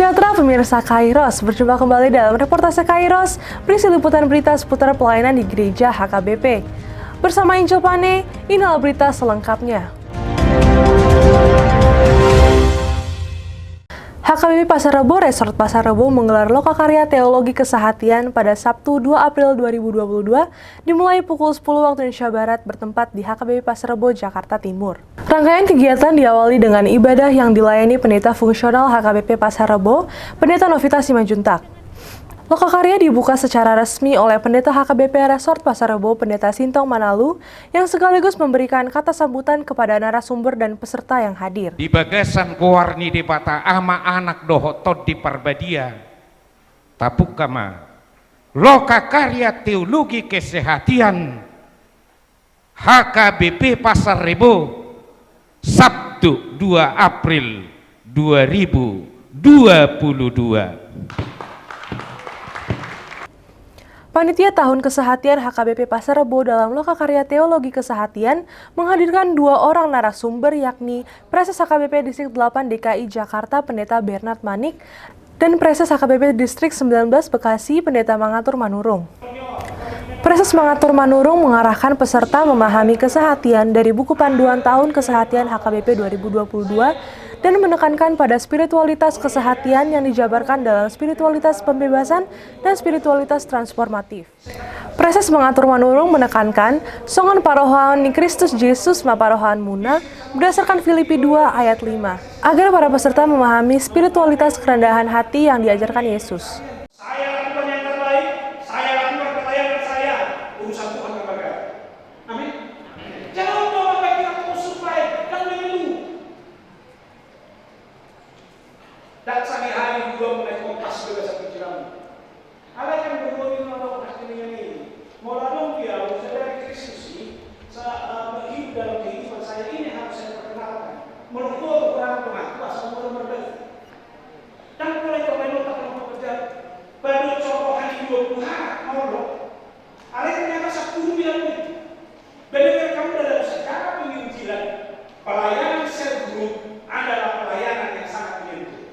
Sejahtera pemirsa Kairos, berjumpa kembali dalam reportase Kairos, berisi liputan berita seputar pelayanan di Gereja HKBP. Bersama Injil Pane, inilah berita selengkapnya. HKBP Pasar Rebo Resort Pasar Rebo menggelar lokakarya teologi kesehatian pada Sabtu 2 April 2022 dimulai pukul 10 waktu Indonesia Barat bertempat di HKBP Pasar Rebo, Jakarta Timur. Rangkaian kegiatan diawali dengan ibadah yang dilayani pendeta fungsional HKBP Pasar Rebo, Pendeta Novita Simanjuntak. Lokakarya dibuka secara resmi oleh Pendeta HKBP Resort Pasar Rebo, Pendeta Sintong Manalu, yang sekaligus memberikan kata sambutan kepada narasumber dan peserta yang hadir. Di bagasan kuwarni di pata ama anak dohotot di parbadia, tapukama lokakarya teologi kesehatan HKBP Pasar Rebo, Sabtu 2 April 2022. Panitia Tahun Kesehatian HKBP Pasar Rebo dalam lokakarya teologi kesehatian menghadirkan 2 orang narasumber, yakni Preses HKBP Distrik 8 DKI Jakarta Pendeta Bernard Manik dan Preses HKBP Distrik 19 Bekasi Pendeta Mangatur Manurung. Preses Mangatur Manurung mengarahkan peserta memahami kesehatian dari buku panduan Tahun Kesehatian HKBP 2022 dan menekankan pada spiritualitas kesehatian yang dijabarkan dalam spiritualitas pembebasan dan spiritualitas transformatif. Preses Mangatur Manurung menekankan songan parohani Kristus Yesus maparohan muna berdasarkan Filipi 2 ayat 5 agar para peserta memahami spiritualitas kerendahan hati yang diajarkan Yesus. Saya lakukan yang terbaik, saya lakukan pelayanan saya, urusan Tuhan kepada. Amin. Jangan lupa bagi aku survive dan mengeluh. Dan sehari hari juga mulai kompas juga satu jam. Ada yang berbuat orang pasti ini. Molalong dia saudara Kristus ini hidup dalam kehidupan saya ini harus saya perkenalkan. Menurut orang pengakuan semua berbeda. Dan mulai kembali dalam pekerjaan. Baru contohan 20 hari mau. Ada ternyata 10 bilang itu. Benar kamu dalam sejarah penginjilan, pelayanan self group adalah pelayanan yang sangat menyentuh.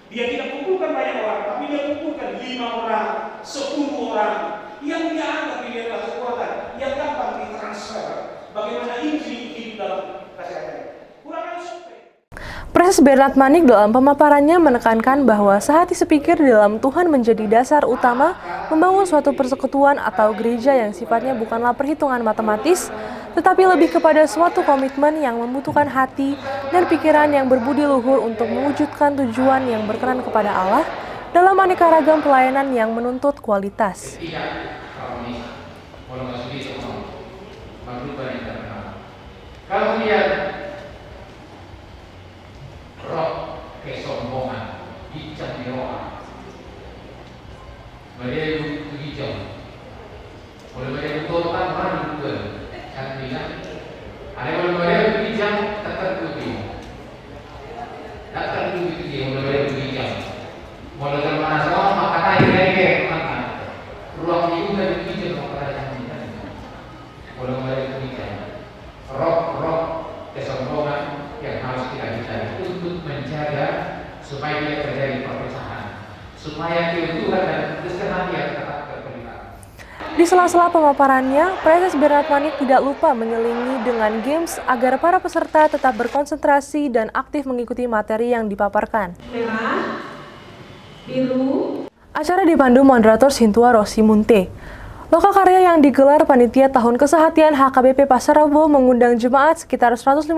Dia tidak kumpulkan banyak orang, tapi dia kumpulkan 5 orang, 10 orang yang dia anggap ini adalah kekuatan yang gampang ditransfer. Bagaimana Injil hidup dalam kesehatan. Kurang survei. Preses Bernard Manik dalam pemaparannya menekankan bahwa sehati sepikir di dalam Tuhan menjadi dasar utama membangun suatu persekutuan atau gereja yang sifatnya bukanlah perhitungan matematis, tetapi lebih kepada suatu komitmen yang membutuhkan hati dan pikiran yang berbudi luhur untuk mewujudkan tujuan yang berkenan kepada Allah dalam aneka ragam pelayanan yang menuntut kualitas. Kalau lihat roh kesombongan, hijau roh, mereka hijau, oleh mereka total mana juga, kan bilang, ada oleh mereka hijau tak tertutup, tak tertutup dia oleh mereka hijau, mulai dari mana semua maka tadi mereka mana, ruang itu dari hijau maka yang tidak, oleh mereka hijau, roh kesombongan yang harus kita hindari untuk menjaga supaya tidak terjadi perpecahan, supaya keutuhan dan kesehatan tetap terpelihara. Di sela-sela pemaparannya, Preses Bernard Manik tidak lupa menyelingi dengan games agar para peserta tetap berkonsentrasi dan aktif mengikuti materi yang dipaparkan. Merah, biru. Acara dipandu moderator Sintua Rosi Munte. Lokakarya yang digelar Panitia Tahun Kesehatian HKBP Pasar Rebo mengundang jemaat sekitar 150-200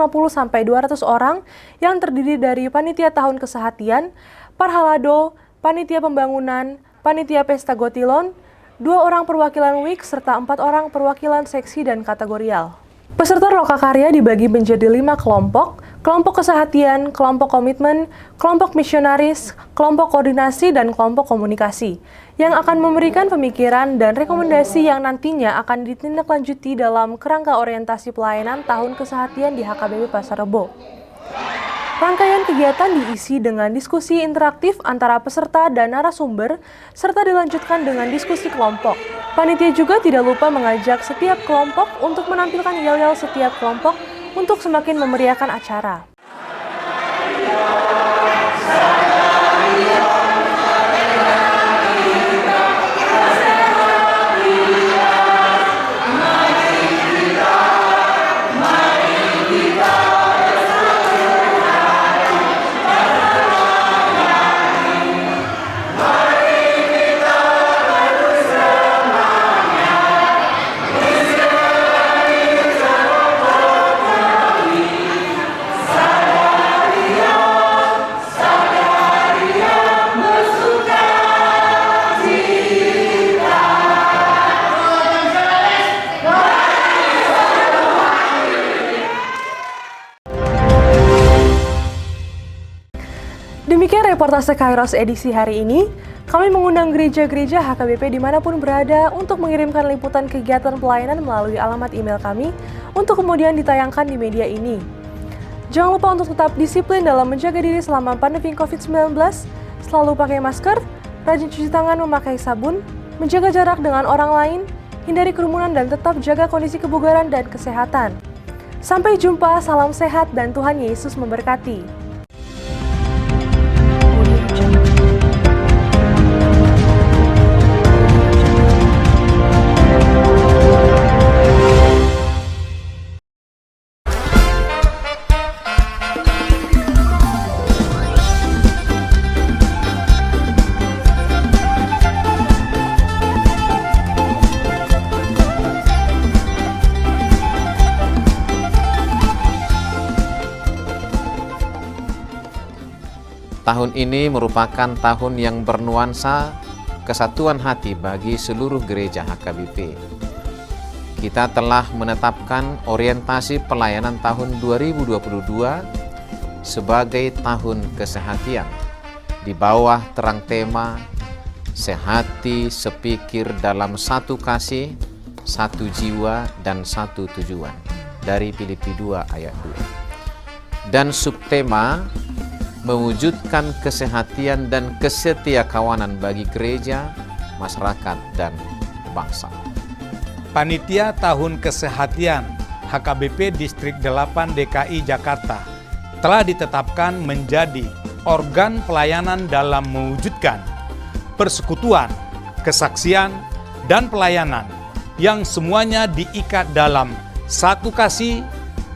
orang yang terdiri dari Panitia Tahun Kesehatian, Parhalado, Panitia Pembangunan, Panitia Pesta Gotilon, 2 orang perwakilan WIK, serta 4 orang perwakilan seksi dan kategorial. Peserta lokakarya dibagi menjadi 5 kelompok, kelompok kesehatian, kelompok komitmen, kelompok misionaris, kelompok koordinasi, dan kelompok komunikasi, yang akan memberikan pemikiran dan rekomendasi yang nantinya akan ditindaklanjuti dalam kerangka orientasi pelayanan Tahun Kesehatian di HKBP Pasar Rebo. Rangkaian kegiatan diisi dengan diskusi interaktif antara peserta dan narasumber, serta dilanjutkan dengan diskusi kelompok. Panitia juga tidak lupa mengajak setiap kelompok untuk menampilkan yel-yel setiap kelompok untuk semakin memeriahkan acara. reportase Kairos edisi hari ini, kami mengundang gereja-gereja HKBP dimanapun berada untuk mengirimkan liputan kegiatan pelayanan melalui alamat email kami untuk kemudian ditayangkan di media ini. Jangan lupa untuk tetap disiplin dalam menjaga diri selama pandemi COVID-19, selalu pakai masker, rajin cuci tangan memakai sabun, menjaga jarak dengan orang lain, hindari kerumunan dan tetap jaga kondisi kebugaran dan kesehatan. Sampai jumpa, salam sehat dan Tuhan Yesus memberkati. Tahun ini merupakan tahun yang bernuansa kesatuan hati bagi seluruh gereja HKBP. Kita telah menetapkan orientasi pelayanan tahun 2022 sebagai tahun kesehatian di bawah terang tema sehati sepikir dalam satu kasih, satu jiwa dan satu tujuan dari Filipi 2 ayat 2. Dan subtema mewujudkan kesehatian dan kesetiakawanan bagi gereja, masyarakat, dan bangsa. Panitia Tahun Kesehatian HKBP Distrik 8 DKI Jakarta telah ditetapkan menjadi organ pelayanan dalam mewujudkan persekutuan, kesaksian, dan pelayanan yang semuanya diikat dalam satu kasih,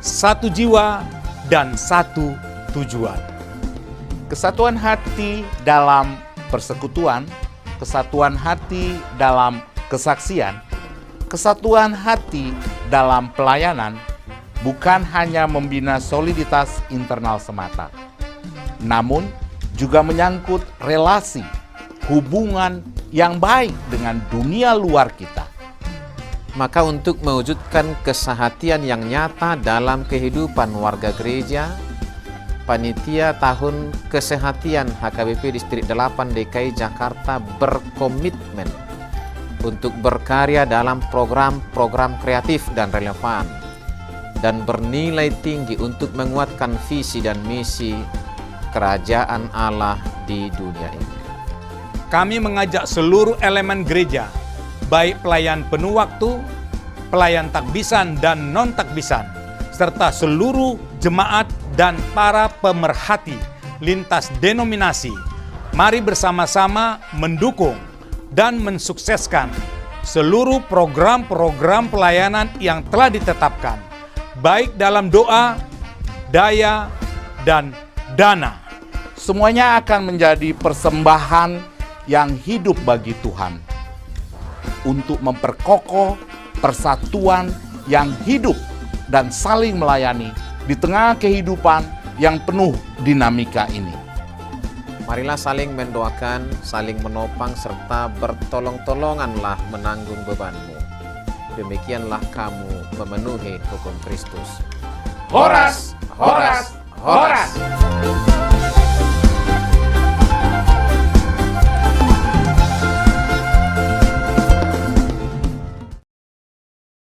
satu jiwa, dan satu tujuan. Kesatuan hati dalam persekutuan, kesatuan hati dalam kesaksian, kesatuan hati dalam pelayanan bukan hanya membina soliditas internal semata, namun juga menyangkut relasi, hubungan yang baik dengan dunia luar kita. Maka untuk mewujudkan kesehatian yang nyata dalam kehidupan warga gereja, Panitia Tahun Kesehatian HKBP Distrik 8 DKI Jakarta berkomitmen untuk berkarya dalam program-program kreatif dan relevan dan bernilai tinggi untuk menguatkan visi dan misi Kerajaan Allah di dunia ini. Kami mengajak seluruh elemen gereja, baik pelayan penuh waktu, pelayan takbisan dan non-takbisan, serta seluruh jemaat dan para pemerhati lintas denominasi, mari bersama-sama mendukung dan mensukseskan seluruh program-program pelayanan yang telah ditetapkan, baik dalam doa, daya, dan dana. Semuanya akan menjadi persembahan yang hidup bagi Tuhan untuk memperkokoh persatuan yang hidup dan saling melayani di tengah kehidupan yang penuh dinamika ini. Marilah saling mendoakan, saling menopang, serta bertolong-tolonganlah menanggung bebanmu. Demikianlah kamu memenuhi hukum Kristus. Horas, horas, horas.